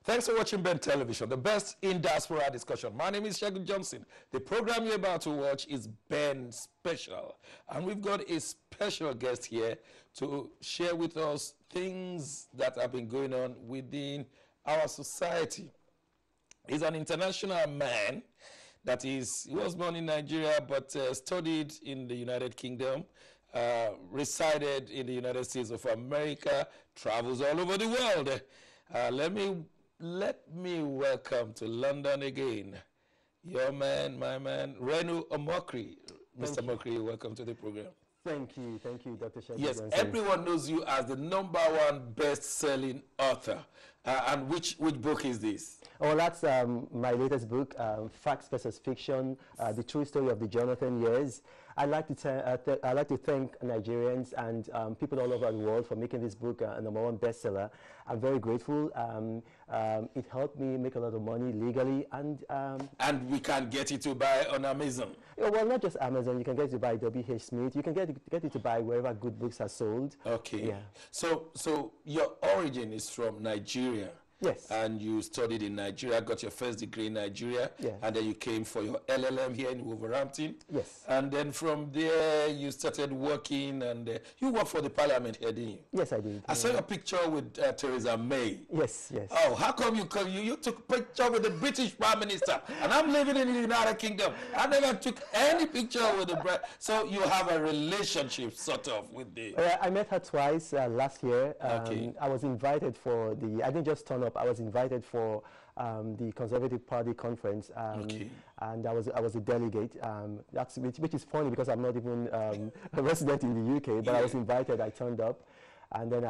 Thanks for watching Ben Television, the best in diaspora discussion. My name is Segun Johnson. The program you're about to watch is Ben Special. And we've got a special guest here to share with us things that have been going on within our society. He's an international man. That is, he was born in Nigeria but studied in the United Kingdom, resided in the United States of America, travels all over the world. Let me welcome to London again, your man, my man, Reno Omokri. Mr. Omokri, welcome to the program. Thank you, Dr. Segun Yes, Johnson. everyone knows you as the #1 best-selling author. And which book is this? Oh, that's my latest book, Facts versus Fiction, the true story of the Jonathan years. I'd like to thank Nigerians and people all over the world for making this book a #1 bestseller. I'm very grateful. It helped me make a lot of money legally, and we can get it to buy on Amazon. Yeah, well, not just Amazon. You can get it to buy W.H. Smith. You can get it to buy wherever good books are sold. Okay. Yeah. So your origin is from Nigeria. Yes. And you studied in Nigeria, got your first degree in Nigeria. Yes. And then you came for your LLM here in Wolverhampton. Yes. And then from there, you started working, and you worked for the parliament here, didn't you? Yes, I did. I saw your picture with Theresa May. Yes, yes. Oh, how come you took a picture with the British Prime Minister? And I'm living in the United Kingdom. I never took any picture with the So you have a relationship, sort of, with the... I met her twice last year. Okay. I was invited for I didn't just turn up. I was invited for the Conservative Party conference, okay. And I was a delegate. Which is funny because I'm not even a resident in the UK, but yeah. I was invited. I turned up, and then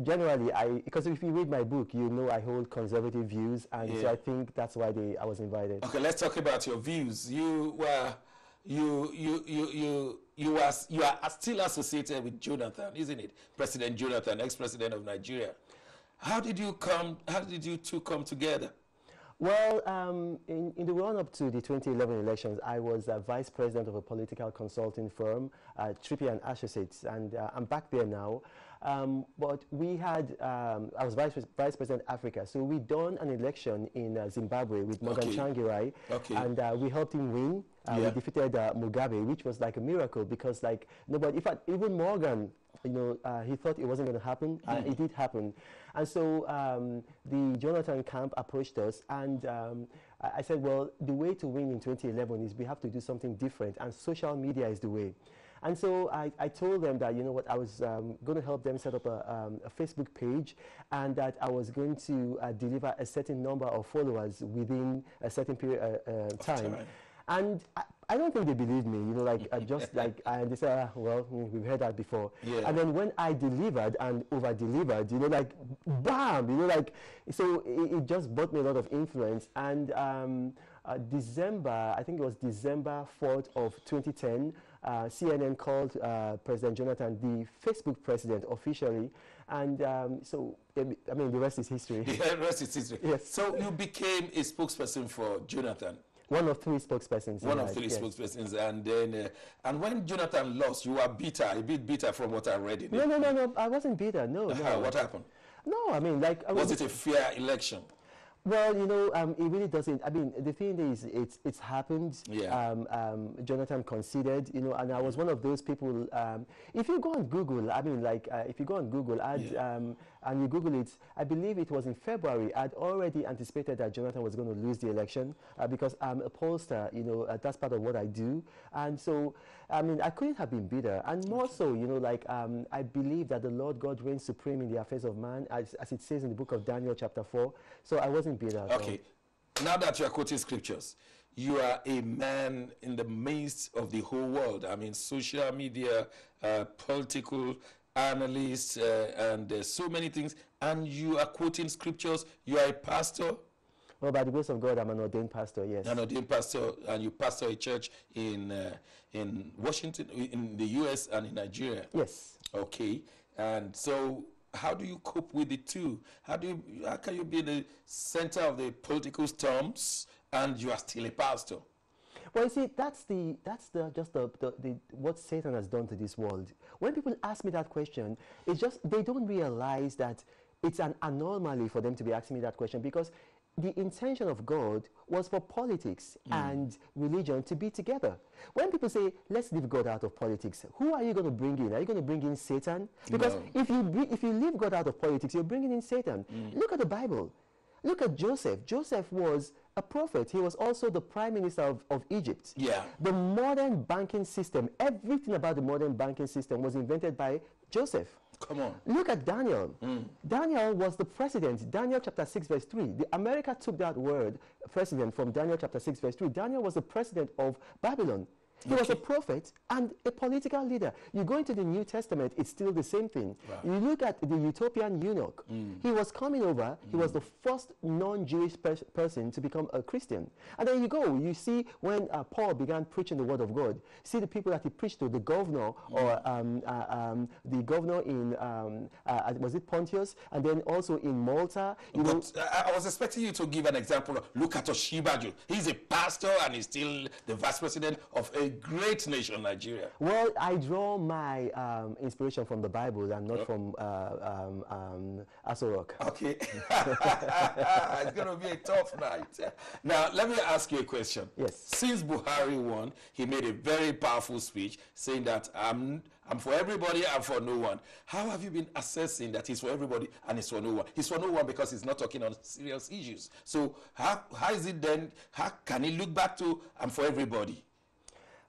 generally, because if you read my book, you know I hold conservative views, and yeah. So I think that's why I was invited. Okay, let's talk about your views. You are still associated with Jonathan, isn't it? President Jonathan, ex-president of Nigeria. How did you two come together? Well, in the run-up to the 2011 elections, I was vice president of a political consulting firm, Trippier & Associates, and I'm back there now. But we had, I was vice president Africa, so we done an election in Zimbabwe with Morgan Okay. Tsvangirai, Okay. and we helped him win. Yeah. We defeated Mugabe, which was like a miracle because like nobody, in fact, even Morgan, you know, he thought it wasn't going to happen, and it did happen. And so the Jonathan camp approached us, and I said, well, the way to win in 2011 is we have to do something different, and social media is the way. And so I told them that, you know what, I was going to help them set up a Facebook page, and that I was going to deliver a certain number of followers within a certain period time. And I don't think they believed me, you know, like just like, and they said, well, we've heard that before. Yeah. And then when I delivered and over-delivered, you know, like, bam, you know, like, so it just brought me a lot of influence. And December, I think it was December 4th of 2010, CNN called President Jonathan the Facebook president officially. And so, I mean, the rest is history. Yeah, the rest is history. Yes. So you became a spokesperson for Jonathan. One of three spokespersons. One of three spokespersons, and then and when Jonathan lost, you were bitter, a bit bitter from what I read in it. No, I wasn't bitter. No. What happened? No, I mean, like, was it a fair election? Well, you know, it really doesn't. I mean, the thing is, it's happened. Yeah. Jonathan conceded, you know, and I was one of those people. If you go on Google, I mean, like, if you go on Google, and you Google it, I believe it was in February, I'd already anticipated that Jonathan was going to lose the election because I'm a pollster, you know, that's part of what I do. And so, I mean, I couldn't have been bitter. And more so, you know, like, I believe that the Lord God reigns supreme in the affairs of man, as it says in the book of Daniel chapter 4. So I wasn't bitter. Okay. Now that you are quoting scriptures, you are a man in the midst of the whole world. I mean, social media, political analysts, and so many things. And you are quoting scriptures. You are a pastor. Well, by the grace of God, I'm an ordained pastor, yes. An ordained pastor, and you pastor a church in Washington, in the U.S. and in Nigeria. Yes. Okay. And so how do you cope with the two? How can you be in the center of the political storms and you are still a pastor? Well, you see, that's just what Satan has done to this world. When people ask me that question, it's just they don't realize that it's an anomaly for them to be asking me that question, because the intention of God was for politics and religion to be together. When people say, let's leave God out of politics, who are you going to bring in? Are you going to bring in Satan? Because if you leave God out of politics, you're bringing in Satan. Look at the Bible. Look at Joseph. Joseph was a prophet. He was also the prime minister of Egypt. Yeah. The modern banking system, everything about the modern banking system was invented by Joseph. Come on. Look at Daniel. Daniel was the president. Daniel chapter 6 verse 3. America took that word, president, from Daniel chapter 6 verse 3. Daniel was the president of Babylon. He was a prophet and a political leader. You go into the New Testament, it's still the same thing. Right. You look at the Ethiopian eunuch. He was coming over. He was the first non-Jewish person to become a Christian. And then you go, you see when Paul began preaching the word of God, see the people that he preached to, the governor, or the governor in, was it Pontius? And then also in Malta. I was expecting you to give an example. Look at Oshibaju. He's a pastor and he's still the vice president of a great nation, Nigeria. Well, I draw my inspiration from the Bible and not from Aso Rock. Okay. It's going to be a tough night. Now, let me ask you a question. Yes. Since Buhari won, he made a very powerful speech saying that I'm for everybody and for no one. How have you been assessing that he's for everybody and he's for no one? He's for no one because he's not talking on serious issues. So how is it then, how can he look back to I'm for everybody?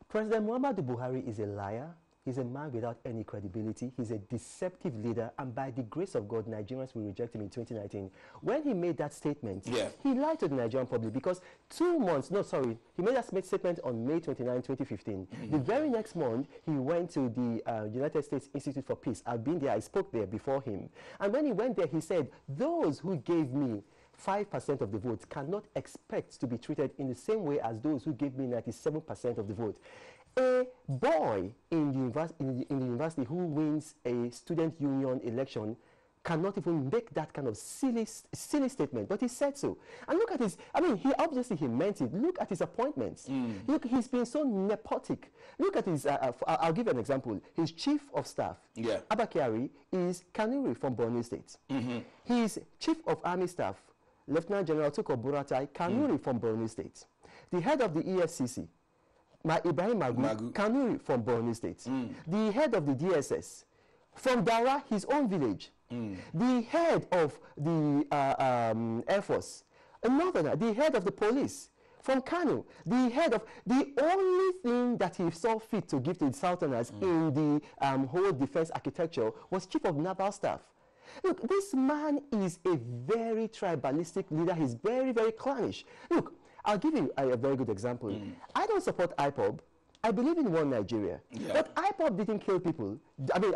President Muhammadu Buhari is a liar. He's a man without any credibility. He's a deceptive leader, and by the grace of God, Nigerians will reject him in 2019. When he made that statement, he lied to the Nigerian public, because he made that statement on May 29, 2015. The very next month, he went to the United States Institute for Peace. I've been there, I spoke there before him. And when he went there, he said, those who gave me 5% of the vote cannot expect to be treated in the same way as those who gave me 97% of the vote. A boy in the university who wins a student union election cannot even make that kind of silly statement, but he said so. And look at his, he obviously meant it. Look at his appointments. Look, he's been so nepotic. Look at his, I'll give you an example. His chief of staff, Abba Kyari, is Kanuri from Borno State. His chief of army staff, Lieutenant General Tuko Buratai, Kanuri from Borno State. The head of the EFCC, Ibrahim Magu, Kanuri from Borno State. The head of the DSS, from Dara, his own village. The head of the Air Force, another, the head of the police, from Kano. The head of, the only thing that he saw fit to give to the Southerners in the whole defense architecture was chief of naval staff. Look, this man is a very tribalistic leader. He's very, very clannish. Look, I'll give you a very good example. I don't support IPOB. I believe in one Nigeria. But IPOB didn't kill people.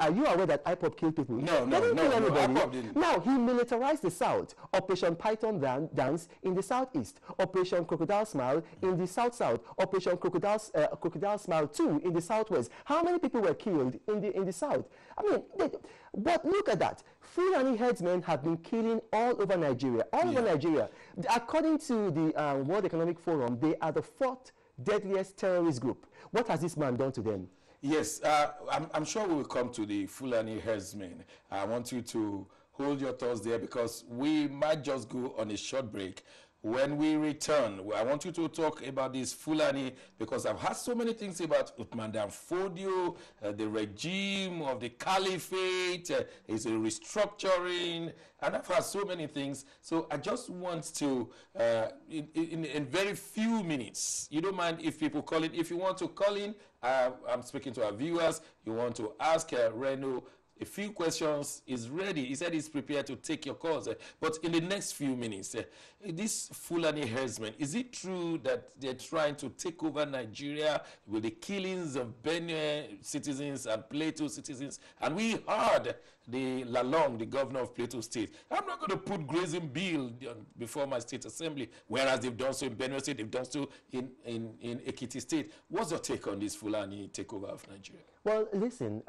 Are you aware that IPOB killed people? No, IPOB didn't. Now, he militarized the South. Operation Python Dance in the Southeast. Operation Crocodile Smile in the South-South. Operation Crocodile Smile 2 in the Southwest. How many people were killed in the South? But look at that. Fulani herdsmen have been killing all over Nigeria. Over Nigeria. According to the World Economic Forum, they are the 4th deadliest terrorist group. What has this man done to them? Yes, I'm sure we will come to the Fulani herdsmen. I want you to hold your thoughts there, because we might just go on a short break. When we return, I want you to talk about this Fulani, because I've heard so many things about Uthman Dan Fodio, the regime of the caliphate, is a restructuring, and I've heard so many things. So I just want to, in very few minutes, you don't mind if people call in. If you want to call in, I'm speaking to our viewers, you want to ask Reno a few questions, is ready. He said he's prepared to take your calls. But in the next few minutes, this Fulani herdsmen, is it true that they're trying to take over Nigeria with the killings of Benue citizens and Plateau citizens? And we heard the Lalong, the governor of Plateau State, I'm not going to put grazing bill before my state assembly, whereas they've done so in Benue State, they've done so in Ekiti State. What's your take on this Fulani takeover of Nigeria? Well, listen,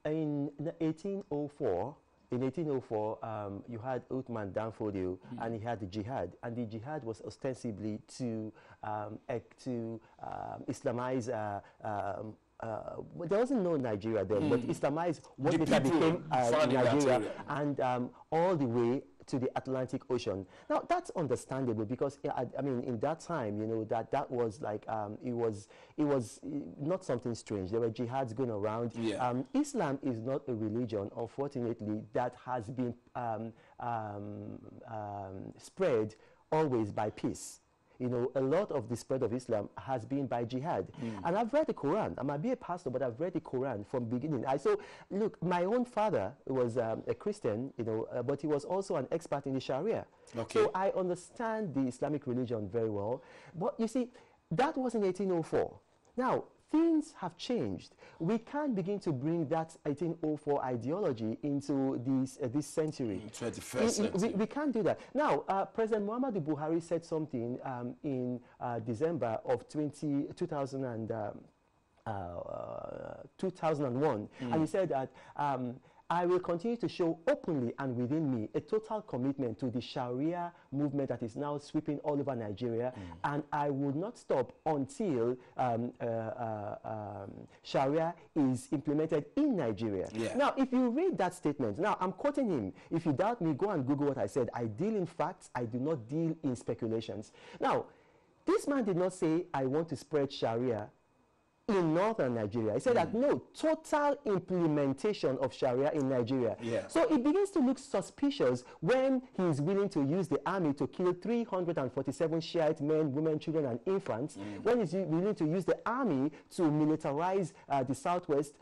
in 1804, you had Uthman Dan Fodio, and he had the jihad, and the jihad was ostensibly to Islamize there wasn't no Nigeria then, but Islamized what The later people became found in that Nigeria, area. and all the way to the Atlantic Ocean. Now that's understandable because I mean in that time, you know, that was like it was not something strange. There were jihads going around. Yeah. Islam is not a religion, unfortunately, that has been spread always by peace. You know, a lot of the spread of Islam has been by jihad. And I've read the Quran. I might be a pastor, but I've read the Quran from beginning. So, look, my own father was a Christian, you know, but he was also an expert in the Sharia. Okay. So I understand the Islamic religion very well. But you see, that was in 1804. Now, things have changed. We can't begin to bring that 1804 ideology into this century. 21st century. We can't do that. Now, President Muhammadu Buhari said something in December of 2001, and he said that I will continue to show openly and within me a total commitment to the Sharia movement that is now sweeping all over Nigeria, and I will not stop until Sharia is implemented in Nigeria. Yeah. Now, if you read that statement, now I'm quoting him. If you doubt me, go and Google what I said. I deal in facts. I do not deal in speculations. Now, this man did not say, I want to spread Sharia in northern Nigeria. He said that no, total implementation of Sharia in Nigeria. Yeah. So it begins to look suspicious when he is willing to use the army to kill 347 Shiite men, women, children, and infants, when he's willing to use the army to militarize the southwest,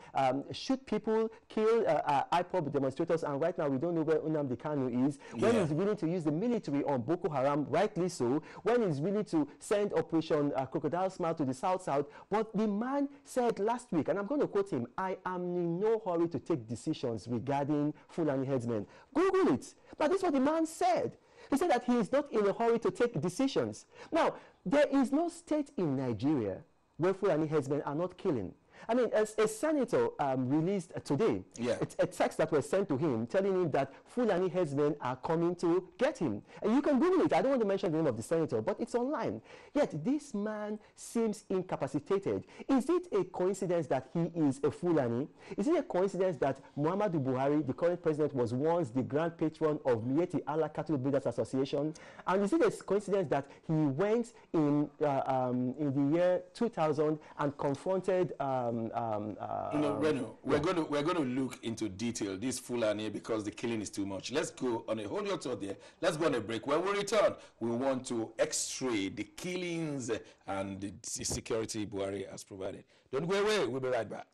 shoot people, kill IPOB demonstrators, and right now we don't know where Nnamdi Kanu is, when he's willing to use the military on Boko Haram, rightly so, when he's willing to send Operation Crocodile Smile to the south-south, but the man said last week, and I'm going to quote him, I am in no hurry to take decisions regarding Fulani headsmen. Google it. But this is what the man said. He said that he is not in a hurry to take decisions. Now, there is no state in Nigeria where Fulani headsmen are not killing. I mean, as a senator released today, a text that was sent to him telling him that Fulani headsmen are coming to get him. And you can Google it. I don't want to mention the name of the senator, but it's online. Yet this man seems incapacitated. Is it a coincidence that he is a Fulani? Is it a coincidence that Muhammadu Buhari, the current president, was once the grand patron of Mieti Allah Cattle Breeders Association? And is it a coincidence that he went in the year 2000 and confronted Reno, we're going to look into detail this Fulani because the killing is too much. Let's go on a hold your thought there. Let's go on a break. When we return, we want to x-ray the killings and the security Buhari has provided. Don't go away. We'll be right back.